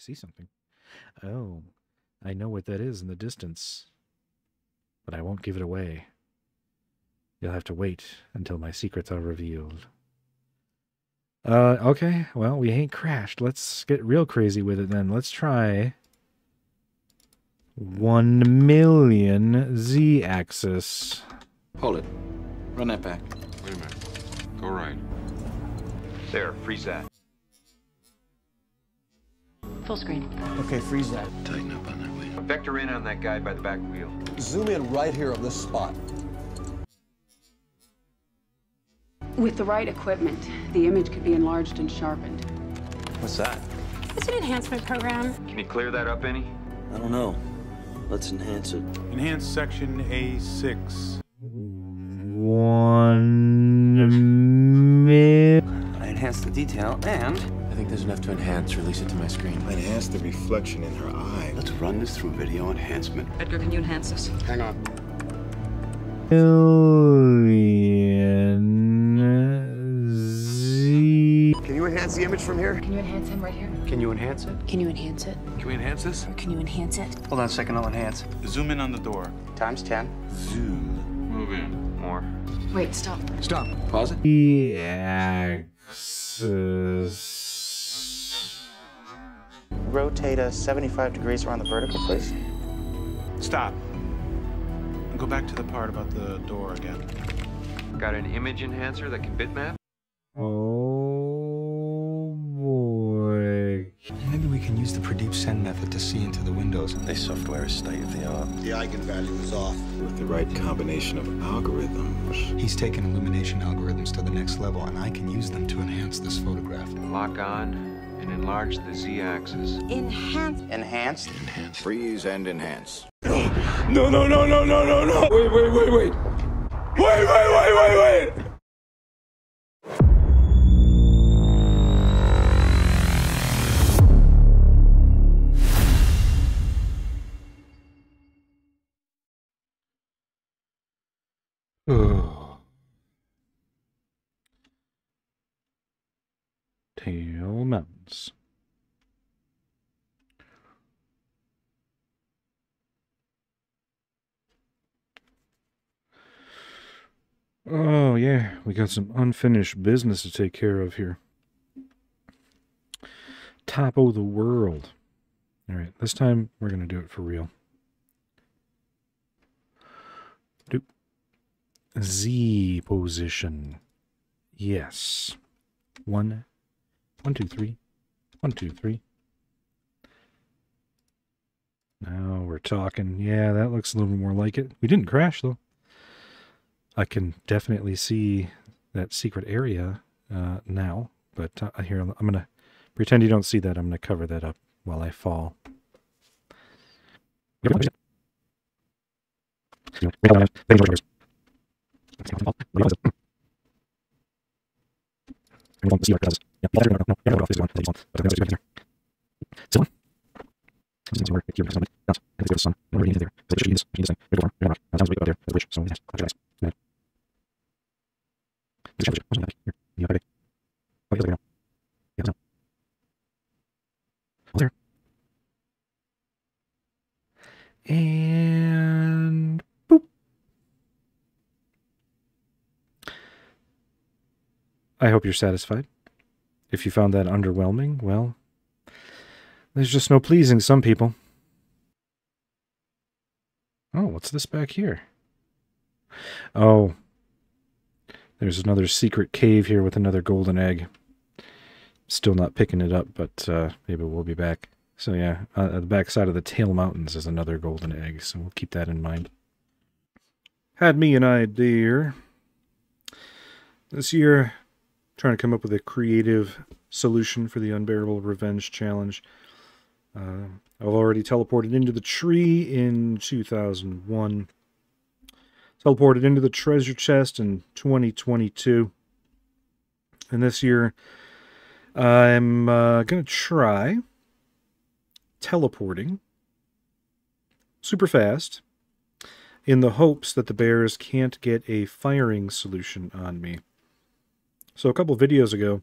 see something. Oh, I know what that is in the distance, but I won't give it away. You'll have to wait until my secrets are revealed. Okay, well, we ain't crashed. Let's get real crazy with it then. Let's try 1,000,000 Z-axis. Hold it. Run that back. Wait a minute. Go right. There, freeze that. Full screen. Okay, freeze that. Tighten up on that way. Vector in on that guy by the back wheel. Zoom in right here on this spot. With the right equipment, the image could be enlarged and sharpened. What's that? It's an enhancement program. Can you clear that up any? I don't know. Let's enhance it. Enhance section A6. 1,000,000. I enhanced the detail, and I think there's enough to enhance. Release it to my screen. Enhance the reflection in her eye. Let's run this through video enhancement. Edgar, can you enhance this? Hang on. Z. Can you enhance the image from here? Can you enhance him right here? Can you enhance it? Can you enhance it? Can we enhance this? Can you enhance it? Hold on a second, I'll enhance. Zoom in on the door. Times 10. Zoom. Move in. More. Wait, stop. Stop. Pause it. Z-axis. Rotate us 75 degrees around the vertical, please. Stop. And go back to the part about the door again. Got an image enhancer that can bitmap? Oh boy. Maybe we can use the Pradeep Sen method to see into the windows. This software is state-of-the-art. The eigenvalue is off. With the right combination of algorithms. He's taken illumination algorithms to the next level, and I can use them to enhance this photograph. Lock on and enlarge the Z-axis. Enhance. Enhanced. Enhance. Freeze and enhance. No, no, no, no, no, no, no! Wait, wait, wait, wait! Wait, wait, wait, wait, wait! Tail Mountains. Oh, yeah, we got some unfinished business to take care of here. Top of the world. All right, this time we're going to do it for real. Doop. Z position. Yes. 1, 1, 2, 3. 1, 2, 3. Now we're talking. Yeah, that looks a little more like it. We didn't crash, though. I can definitely see that secret area now, but here, I'm going to pretend you don't see that. I'm going to cover that up while I fall. And boop. I hope you're satisfied. If you found that underwhelming, well, there's just no pleasing some people. Oh, what's this back here? Oh, there's another secret cave here with another golden egg. Still not picking it up, but maybe we'll be back. So yeah, at the back side of the Tail Mountains is another golden egg, so we'll keep that in mind. Had me an idea this year, trying to come up with a creative solution for the Unbearable Revenge challenge. I've already teleported into the tree in 2001. Teleported into the treasure chest in 2022. And this year, I'm going to try teleporting super fast in the hopes that the bears can't get a firing solution on me. So a couple videos ago,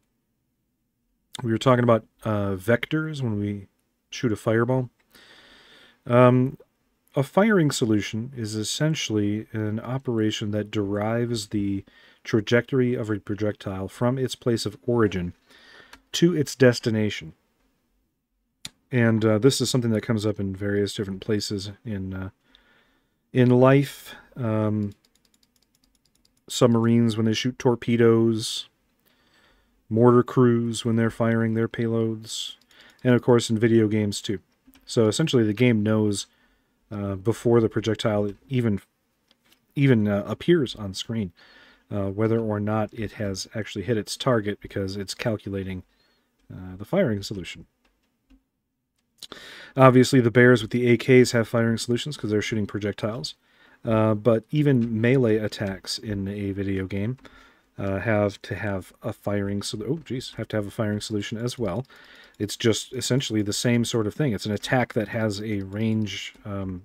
we were talking about vectors when we shoot a fireball. A firing solution is essentially an operation that derives the trajectory of a projectile from its place of origin to its destination. And this is something that comes up in various different places in life. Submarines when they shoot torpedoes, mortar crews when they're firing their payloads, and of course in video games too. So essentially the game knows before the projectile even appears on screen whether or not it has actually hit its target, because it's calculating the firing solution. Obviously the bears with the AKs have firing solutions because they're shooting projectiles. But even melee attacks in a video game have to have a firing solution as well. It's just essentially the same sort of thing. It's an attack that has a range of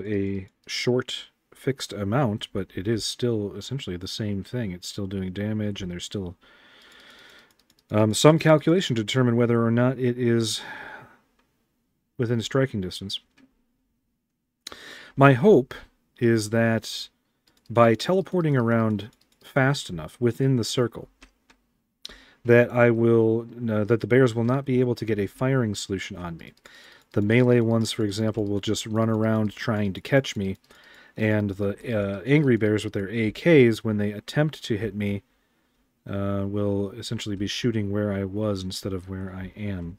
a short fixed amount, but it is still essentially the same thing. It's still doing damage, and there's still some calculation to determine whether or not it is within striking distance. My hope is that by teleporting around fast enough within the circle, that that the bears will not be able to get a firing solution on me. The melee ones, for example, will just run around trying to catch me, and the angry bears with their AKs, when they attempt to hit me, will essentially be shooting where I was instead of where I am.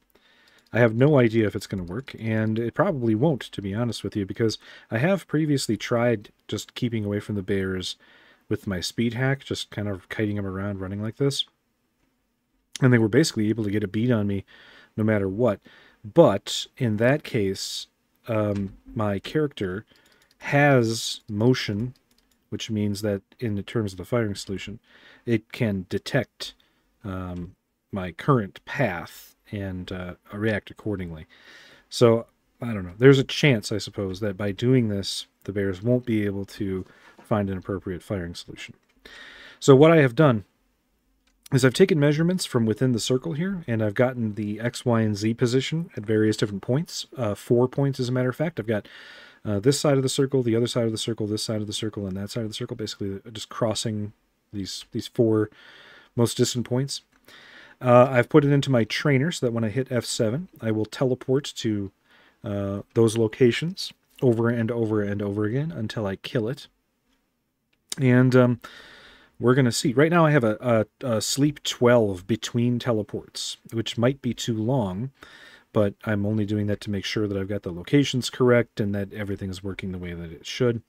I have no idea if it's going to work, and it probably won't, to be honest with you, because I have previously tried just keeping away from the bears with my speed hack, just kind of kiting them around running like this. And they were basically able to get a beat on me no matter what. But in that case, my character has motion, which means that in the terms of the firing solution, it can detect my current path and react accordingly. So, I don't know. There's a chance, I suppose, that by doing this, the bears won't be able to find an appropriate firing solution. So what I have done is I've taken measurements from within the circle here, and I've gotten the X, Y, and Z position at various different points. 4 points, as a matter of fact. I've got this side of the circle, the other side of the circle, this side of the circle, and that side of the circle, basically just crossing these 4 most distant points. I've put it into my trainer so that when I hit F7, I will teleport to those locations over and over and over again until I kill it. And we're going to see. Right now I have a sleep 12 between teleports, which might be too long, but I'm only doing that to make sure that I've got the locations correct and that everything is working the way that it should.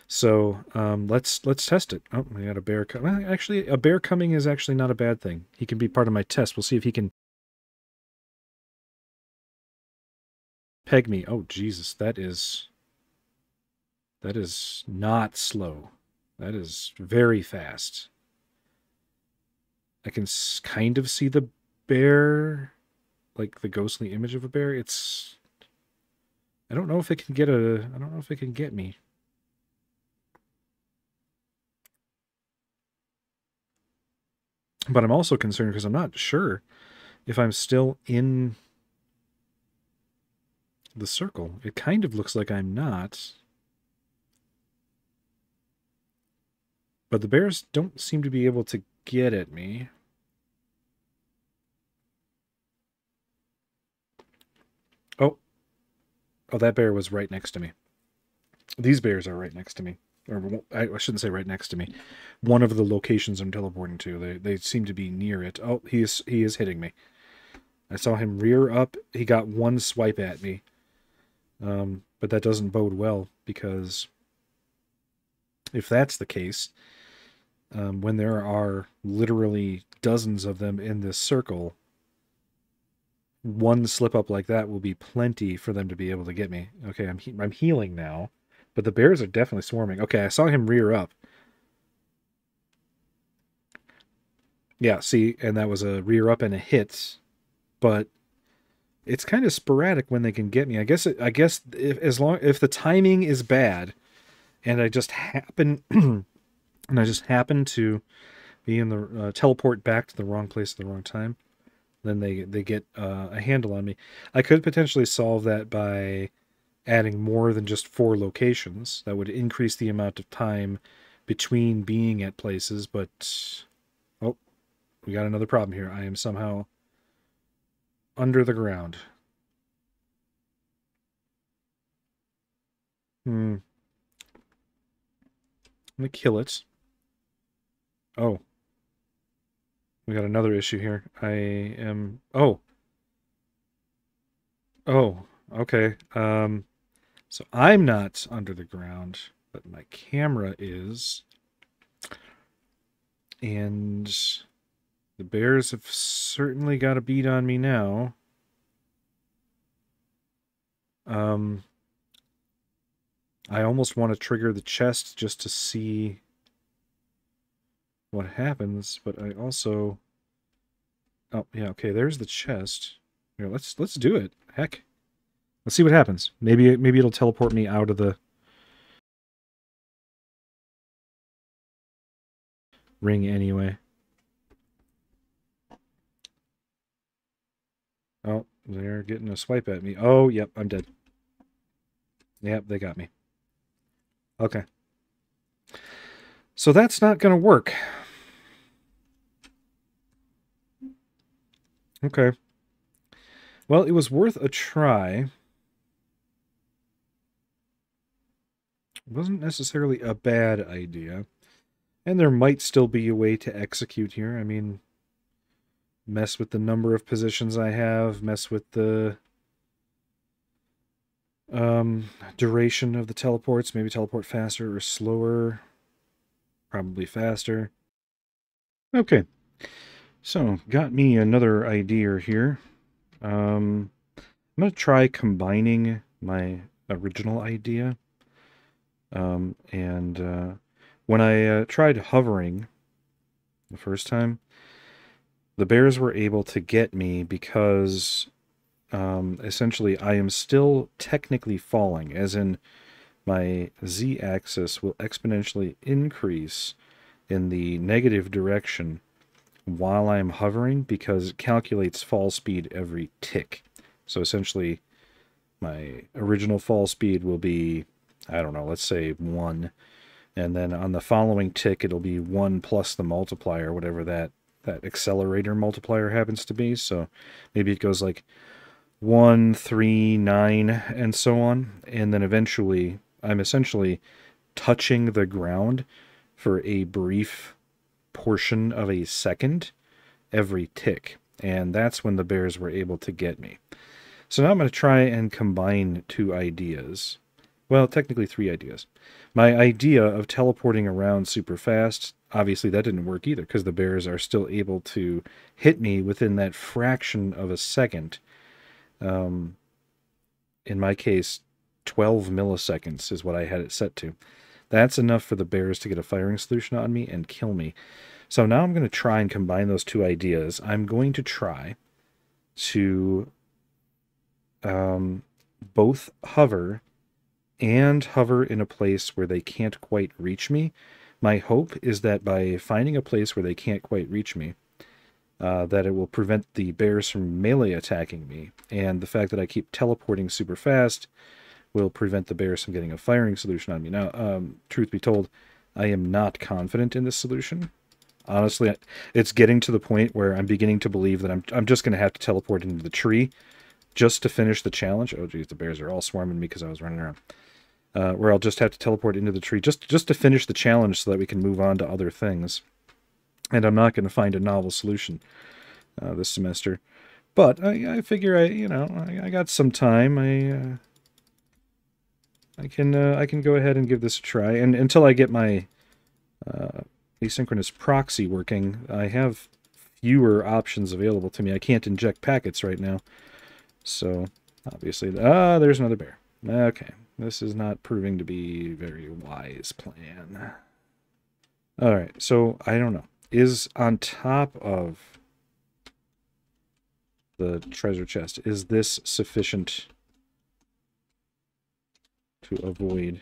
So let's test it. Oh, we got a bear coming. Well, actually, a bear coming is actually not a bad thing. He can be part of my test. We'll see if he can peg me. Oh, Jesus, that is not slow. That is very fast. I can kind of see the bear, like the ghostly image of a bear. I don't know if it can get me. But I'm also concerned because I'm not sure if I'm still in the circle. It kind of looks like I'm not. But the bears don't seem to be able to get at me. Oh, that bear was right next to me. These bears are right next to me. Or I shouldn't say right next to me. One of the locations I'm teleporting to. They seem to be near it. Oh, he is hitting me. I saw him rear up. He got one swipe at me. But that doesn't bode well, because if that's the case, when there are literally dozens of them in this circle, one slip up like that will be plenty for them to be able to get me. Okay, I'm healing now. But the bears are definitely swarming. Okay, I saw him rear up. Yeah, see, and that was a rear up and a hit. But it's kind of sporadic when they can get me. I guess if the timing is bad, and I just happen to be in the teleport back to the wrong place at the wrong time, then they get a handle on me. I could potentially solve that by adding more than just 4 locations. That would increase the amount of time between being at places, but... Oh, we got another problem here. I am somehow under the ground. I'm gonna kill it. Oh. We got another issue here. I am... Oh. Oh, okay. So I'm not under the ground, but my camera is. And the bears have certainly got a beat on me now. I almost want to trigger the chest just to see what happens, but I also... Oh, yeah, okay, there's the chest. Here, let's do it. Heck. Let's see what happens. Maybe it'll teleport me out of the ring anyway. Oh, they're getting a swipe at me. Oh, yep, I'm dead. Yep, they got me. Okay. So that's not going to work. Okay. Well, it was worth a try. It wasn't necessarily a bad idea. And there might still be a way to execute here. I mean, mess with the number of positions I have, mess with the duration of the teleports, maybe teleport faster or slower. Probably faster. Okay. So, got me another idea here. I'm going to try combining my original idea. When I tried hovering the first time, the bears were able to get me because essentially I am still technically falling, as in my z-axis will exponentially increase in the negative direction while I'm hovering because it calculates fall speed every tick. So essentially my original fall speed will be, I don't know, let's say 1. And then on the following tick, it'll be 1 plus the multiplier, whatever that accelerator multiplier happens to be. So maybe it goes like 1, 3, 9, and so on. And then eventually, I'm essentially touching the ground for a brief portion of a second every tick. And that's when the bears were able to get me. So now I'm going to try and combine 2 ideas. Well, technically 3 ideas. My idea of teleporting around super fast, obviously that didn't work either, because the bears are still able to hit me within that fraction of a second. In my case, 12 milliseconds is what I had it set to. That's enough for the bears to get a firing solution on me and kill me. So now I'm going to try and combine those 2 ideas. I'm going to try to both hover and hover in a place where they can't quite reach me. My hope is that by finding a place where they can't quite reach me, that it will prevent the bears from melee attacking me. And the fact that I keep teleporting super fast will prevent the bears from getting a firing solution on me. Now, truth be told, I am not confident in this solution. Honestly, it's getting to the point where I'm beginning to believe that I'm just going to have to teleport into the tree just to finish the challenge. Oh, geez, the bears are all swarming me because I was running around. Where I'll just have to teleport into the tree just to finish the challenge so that we can move on to other things. And I'm not going to find a novel solution this semester. But I figure I got some time. I can go ahead and give this a try. And until I get my asynchronous proxy working, I have fewer options available to me. I can't inject packets right now. So, obviously... there's another bear. Okay. This is not proving to be a very wise plan. Alright, so, I don't know. Is on top of the treasure chest, is this sufficient to avoid...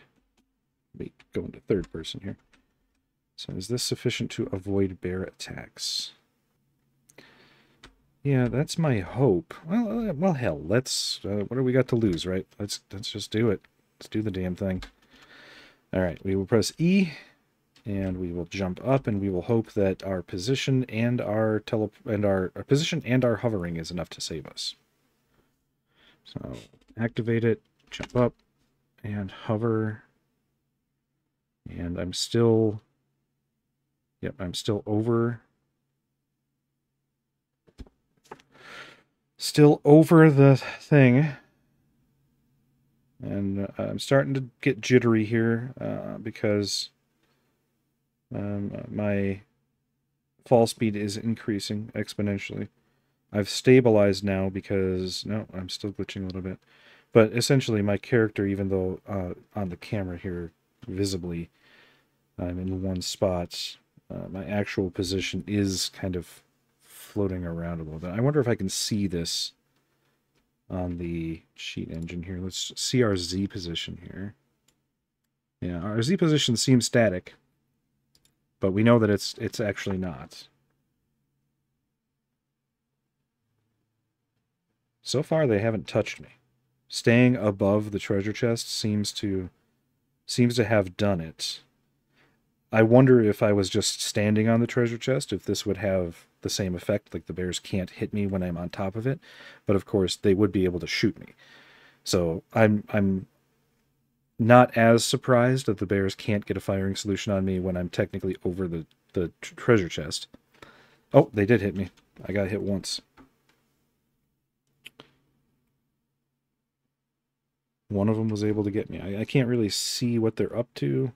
Let me go into third person here. So is this sufficient to avoid bear attacks? Yeah, that's my hope. Well, hell, let's, what do we got to lose, right? Let's just do it. Let's do the damn thing. All right, we will press E, and we will jump up, and we will hope that our position and our our position and our hovering is enough to save us. So activate it, jump up, and hover. And I'm still, yep, I'm still over the thing. And I'm starting to get jittery here because my fall speed is increasing exponentially. I've stabilized now because, no, I'm still glitching a little bit. But essentially my character, even though on the camera here visibly I'm in one spot, my actual position is kind of floating around a little bit. I wonder if I can see this on the cheat engine here. Let's see our Z position here. Yeah, our Z position seems static, but we know that it's actually not. So far, they haven't touched me. Staying above the treasure chest seems to have done it. I wonder if I was just standing on the treasure chest, if this would have the same effect, like the bears can't hit me when I'm on top of it. But of course, they would be able to shoot me. So I'm not as surprised that the bears can't get a firing solution on me when I'm technically over the treasure chest. Oh, they did hit me. I got hit once. One of them was able to get me. I can't really see what they're up to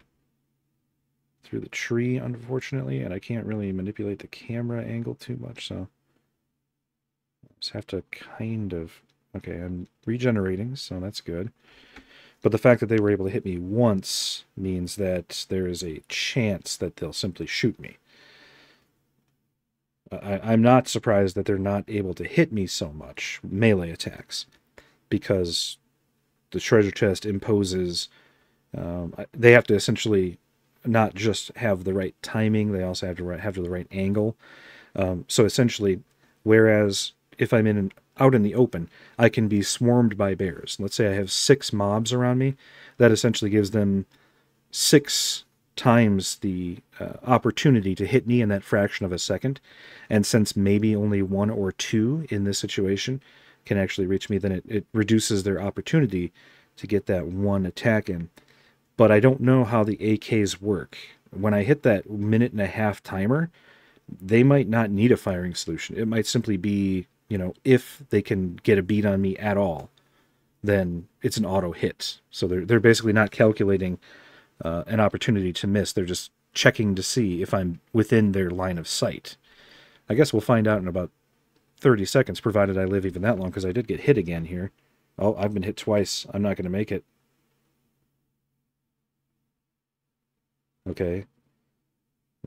through the tree, unfortunately, and I can't really manipulate the camera angle too much, so I just have to kind of... Okay, I'm regenerating, so that's good. But the fact that they were able to hit me once means that there is a chance that they'll simply shoot me. I'm not surprised that they're not able to hit me so much, melee attacks, because the treasure chest imposes... they have to essentially not just have the right timing, they also have to have the right angle. So essentially, whereas if I'm out in the open, I can be swarmed by bears. Let's say I have 6 mobs around me. That essentially gives them 6 times the opportunity to hit me in that fraction of a second. And since maybe only 1 or 2 in this situation can actually reach me, then it reduces their opportunity to get that one attack in. But I don't know how the AKs work. When I hit that 1.5-minute timer, they might not need a firing solution. It might simply be, you know, if they can get a beat on me at all, then it's an auto hit. So they're basically not calculating an opportunity to miss. They're just checking to see if I'm within their line of sight. I guess we'll find out in about 30 seconds, provided I live even that long, because I did get hit again here. Oh, I've been hit twice. I'm not going to make it. Okay.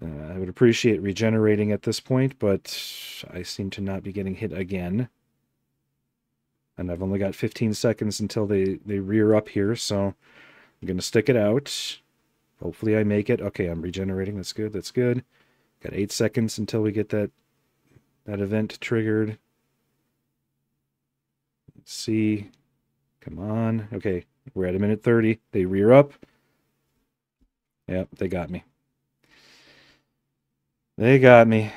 I would appreciate regenerating at this point, but I seem to not be getting hit again. And I've only got 15 seconds until they rear up here, so I'm going to stick it out. Hopefully I make it. Okay, I'm regenerating. That's good. That's good. Got 8 seconds until we get that event triggered. Let's see. Come on. Okay, we're at 1:30. They rear up. Yep, they got me. They got me.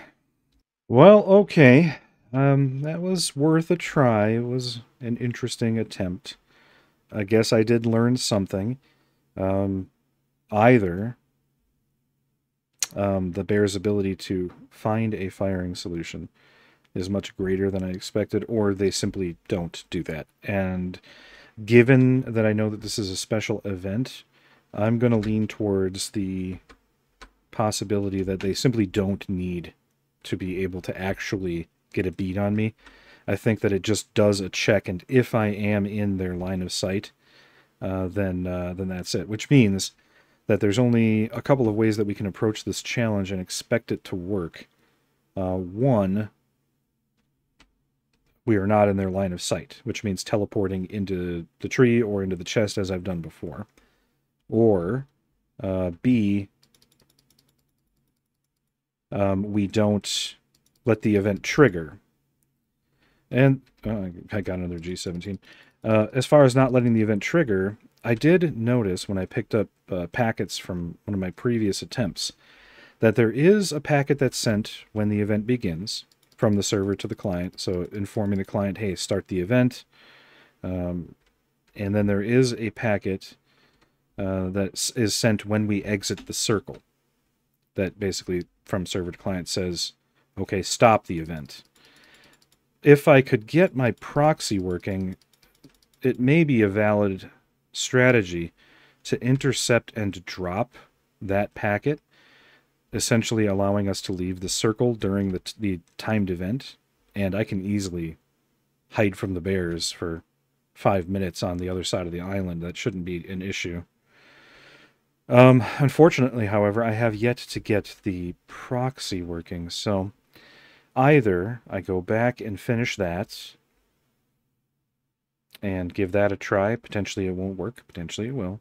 Well, okay. That was worth a try. It was an interesting attempt. I guess I did learn something. Either the bear's ability to find a firing solution is much greater than I expected, or they simply don't do that. And given that I know that this is a special event, I'm going to lean towards the possibility that they simply don't need to be able to actually get a beat on me. I think that it just does a check, and if I am in their line of sight, then that's it. Which means that there's only a couple of ways that we can approach this challenge and expect it to work. One, we are not in their line of sight, which means teleporting into the tree or into the chest as I've done before. Or B, we don't let the event trigger. And I got another G17. As far as not letting the event trigger, I did notice when I picked up packets from one of my previous attempts that there is a packet that's sent when the event begins from the server to the client, so informing the client, hey, start the event. And then there is a packet that is sent when we exit the circle that basically from server to client says, okay, stop the event. If I could get my proxy working, it may be a valid strategy to intercept and drop that packet, essentially allowing us to leave the circle during the timed event, and I can easily hide from the bears for 5 minutes on the other side of the island. That shouldn't be an issue. Unfortunately, however, I have yet to get the proxy working, so either I go back and finish that and give that a try. Potentially it won't work, potentially it will.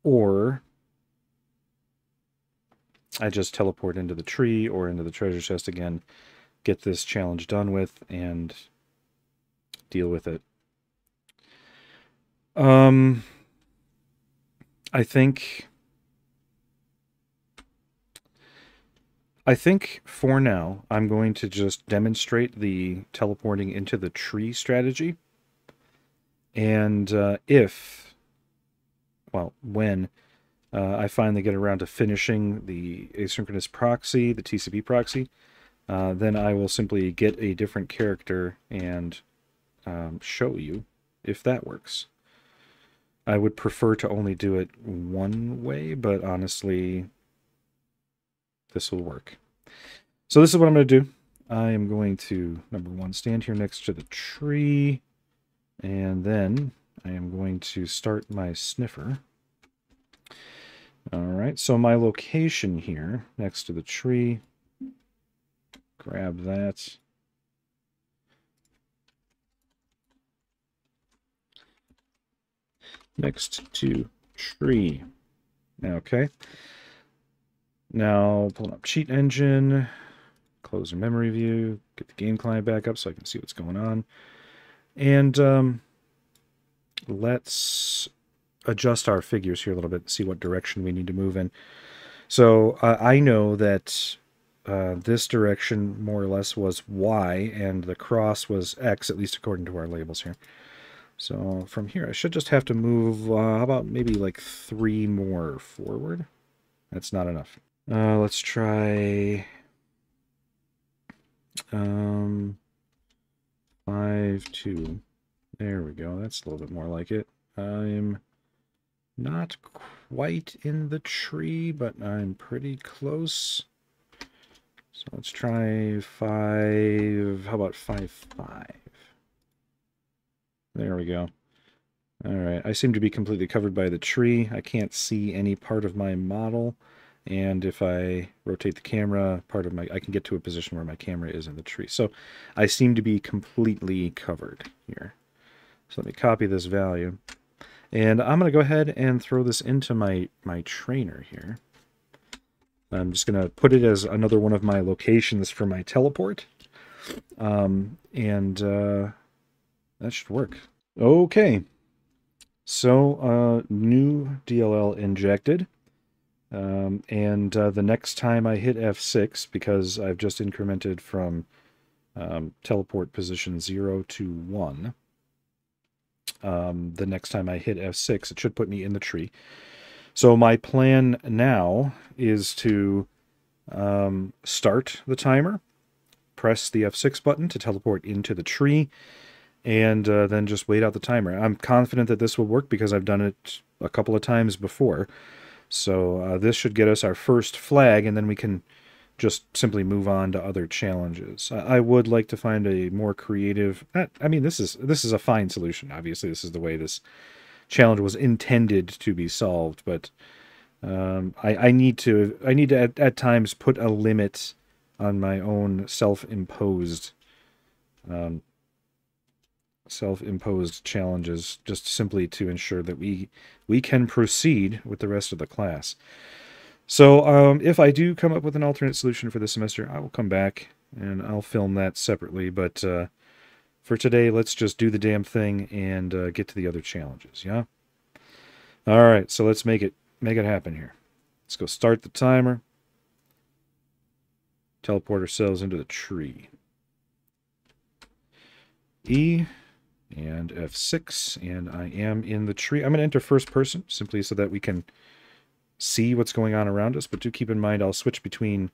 Or I just teleport into the tree or into the treasure chest again, get this challenge done with, and deal with it. I think for now, I'm going to just demonstrate the teleporting into the tree strategy. And when I finally get around to finishing the asynchronous proxy, the TCP proxy, then I will simply get a different character and show you if that works. I would prefer to only do it one way, but honestly, this will work. So this is what I'm going to do. I am going to, number one, stand here next to the tree, and then I am going to start my sniffer. All right, so my location here next to the tree, grab that. Next to tree. Okay. Now, pulling up cheat engine, close the memory view, get the game client back up so I can see what's going on. And let's adjust our figures here a little bit and see what direction we need to move in. So I know that this direction more or less was Y and the cross was X, at least according to our labels here. So from here, I should just have to move, how about maybe like 3 more forward? That's not enough. Let's try 5, 2. There we go. That's a little bit more like it. I'm not quite in the tree, but I'm pretty close. So let's try 5. How about 5, 5? There we go. All right. I seem to be completely covered by the tree. I can't see any part of my model. And if I rotate the camera, I can get to a position where my camera is in the tree. So I seem to be completely covered here. So let me copy this value. And I'm going to go ahead and throw this into my trainer here. I'm just going to put it as another one of my locations for my teleport. That should work. Okay. So, new DLL injected. The next time I hit F6, because I've just incremented from teleport position 0 to 1, the next time I hit F6, it should put me in the tree. So my plan now is to start the timer, press the F6 button to teleport into the tree, and then just wait out the timer. I'm confident that this will work because I've done it a couple of times before. So this should get us our first flag, and then we can just simply move on to other challenges. I would like to find a more creative... I mean, this is a fine solution. Obviously, this is the way this challenge was intended to be solved, but I need to at times put a limit on my own self-imposed challenges, just simply to ensure that we can proceed with the rest of the class. So if I do come up with an alternate solution for this semester, I will come back and I'll film that separately. But for today, let's just do the damn thing and get to the other challenges, yeah? All right, so let's make it happen here. Let's go start the timer. Teleport ourselves into the tree. E and F6, and I am in the tree. I'm going to enter first person, simply so that we can see what's going on around us, but do keep in mind I'll switch between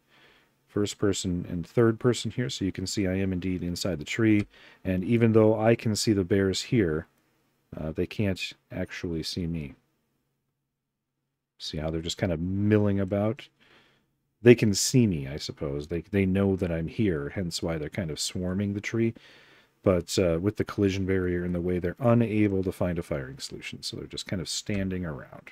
first person and third person here, so you can see I am indeed inside the tree, and even though I can see the bears here, they can't actually see me. See how they're just kind of milling about? They can see me, I suppose. They know that I'm here, hence why they're kind of swarming the tree. But with the collision barrier in the way, they're unable to find a firing solution, so they're just kind of standing around.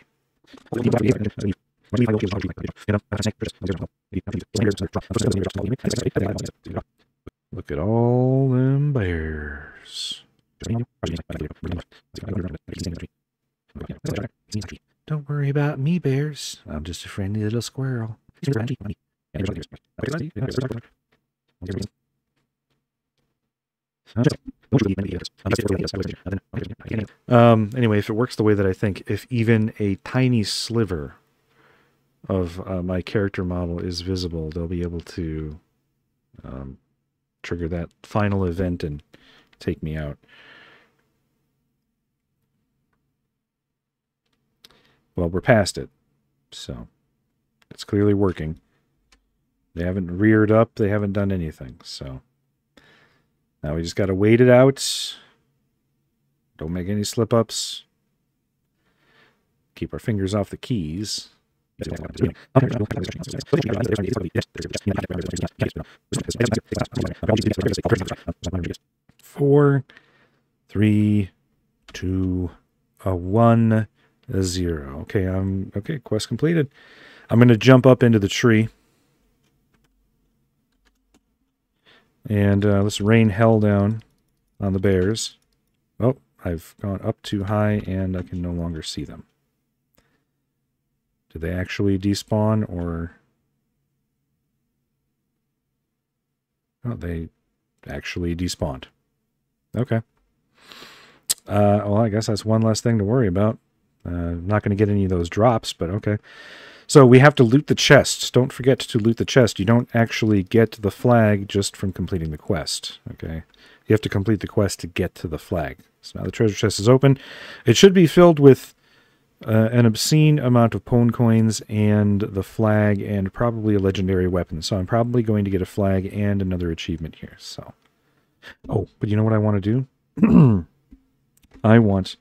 Look at all them bears. Don't worry about me, bears. I'm just a friendly little squirrel. Anyway, if it works the way that I think, if even a tiny sliver of my character model is visible, they'll be able to trigger that final event and take me out. Well, we're past it, so it's clearly working. They haven't reared up, they haven't done anything, so now we just got to wait it out. Don't make any slip-ups. Keep our fingers off the keys. 4, 3, 2, 1, 0. Okay, quest completed. I'm going to jump up into the tree. And let's rain hell down on the bears. Oh, I've gone up too high and I can no longer see them. Did they actually despawn or... Oh, they actually despawned. Okay. Well, I guess that's one less thing to worry about. Not going to get any of those drops, but okay. So we have to loot the chest. Don't forget to loot the chest. You don't actually get the flag just from completing the quest. Okay, you have to complete the quest to get to the flag. So now the treasure chest is open. It should be filled with an obscene amount of pwn coins and the flag and probably a legendary weapon. So I'm probably going to get a flag and another achievement here. So, oh, but you know what I want to do? I want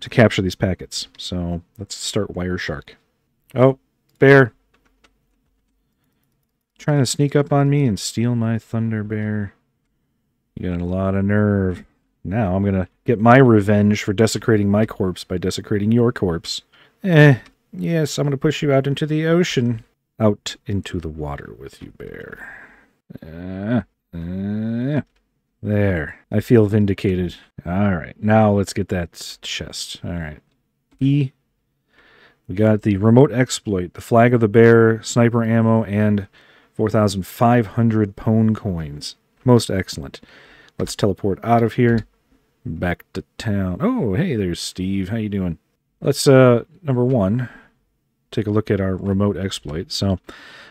to capture these packets. So let's start Wireshark. Oh, bear. Trying to sneak up on me and steal my Thunder Bear. You got a lot of nerve. Now I'm going to get my revenge for desecrating my corpse by desecrating your corpse. Yes, I'm going to push you out into the ocean. Out into the water with you, bear. There. I feel vindicated. Alright, now let's get that chest. Alright. E. We got the remote exploit, the flag of the bear, sniper ammo, and 4,500 pwn coins. Most excellent. Let's teleport out of here. Back to town. Oh, hey, there's Steve. How you doing? Let's, number one, take a look at our remote exploit. So,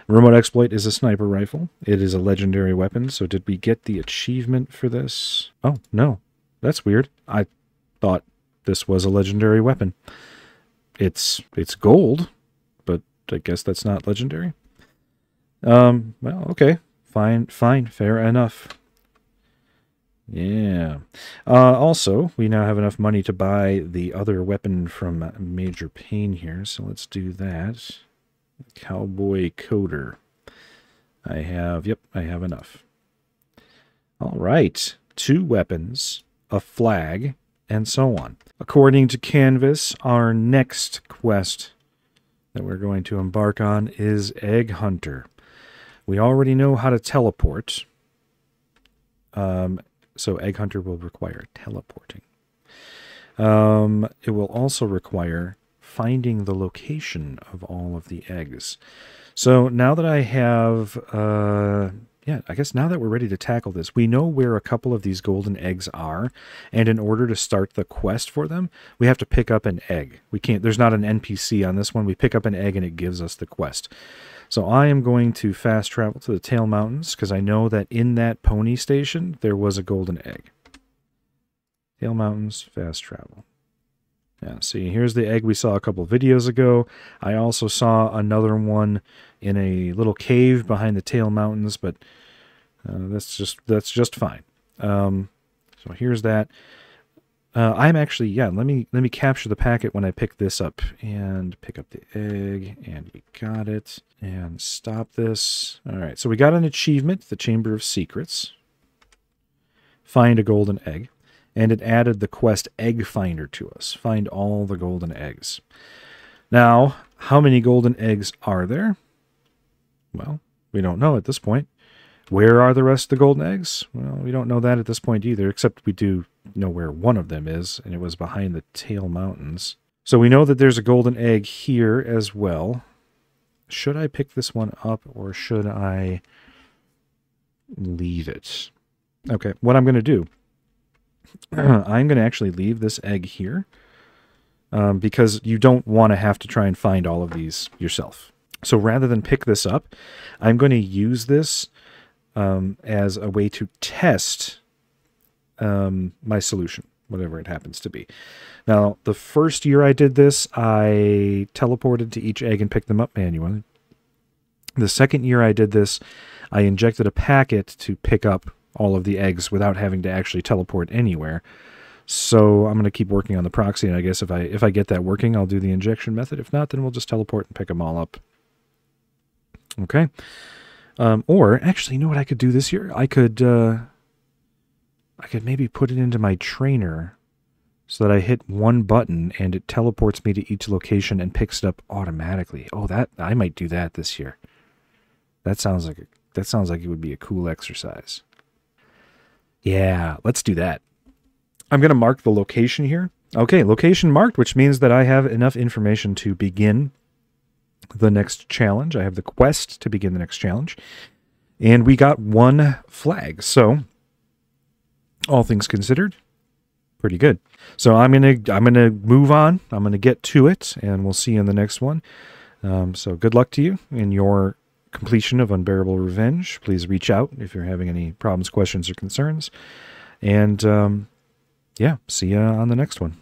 remote exploit is a sniper rifle. It is a legendary weapon. So, did we get the achievement for this? Oh, no. That's weird. I thought this was a legendary weapon. It's gold, but I guess that's not legendary. Well, okay. Fine, fair enough. Yeah. Also, we now have enough money to buy the other weapon from Major Payne here, so let's do that. Cowboy Coder. I have enough. All right. 2 weapons, a flag, and so on. According to Canvas, our next quest that we're going to embark on is Egg Hunter. We already know how to teleport. So Egg Hunter will require teleporting. It will also require finding the location of all of the eggs. So now that I have yeah, I guess now that we're ready to tackle this, we know where a couple of these golden eggs are, and in order to start the quest for them, we have to pick up an egg. We can't, there's not an NPC on this one. We pick up an egg and it gives us the quest. So I am going to fast travel to the Tail Mountains because I know that in that pony station, there was a golden egg. Tail Mountains, fast travel. Yeah, see, here's the egg we saw a couple videos ago. I also saw another one in a little cave behind the Tail Mountains, but that's just fine. So here's that. I'm actually, yeah, let me capture the packet when I pick this up and pick up the egg, and we got it, and stop this. All right, so we got an achievement, the Chamber of Secrets. Find a golden egg. And it added the quest Egg Finder to us. Find all the golden eggs. Now, how many golden eggs are there? Well, we don't know at this point. Where are the rest of the golden eggs? Well, we don't know that at this point either, except we do know where one of them is, and it was behind the Tail Mountains. So we know that there's a golden egg here as well. Should I pick this one up, or should I leave it? Okay, what I'm going to do, I'm going to actually leave this egg here because you don't want to have to try and find all of these yourself. So rather than pick this up, I'm going to use this as a way to test my solution, whatever it happens to be. Now, the first year I did this, I teleported to each egg and picked them up manually. The second year I did this, I injected a packet to pick up all of the eggs without having to actually teleport anywhere. So I'm going to keep working on the proxy, and I guess if I get that working, I'll do the injection method. If not, then we'll just teleport and pick them all up. Okay. Or actually, you know what I could do this year? I could maybe put it into my trainer so that I hit one button and it teleports me to each location and picks it up automatically. Oh, that I might do that this year. That sounds like it would be a cool exercise. Yeah, let's do that. I'm going to mark the location here. Okay, location marked, which means that I have enough information to begin the next challenge. I have the quest to begin the next challenge. And we got one flag. So, all things considered, pretty good. So I'm gonna move on. I'm gonna get to it, and we'll see you in the next one. So good luck to you in your completion of Unbearable Revenge. Please reach out if you're having any problems, questions, or concerns. And yeah, see you on the next one.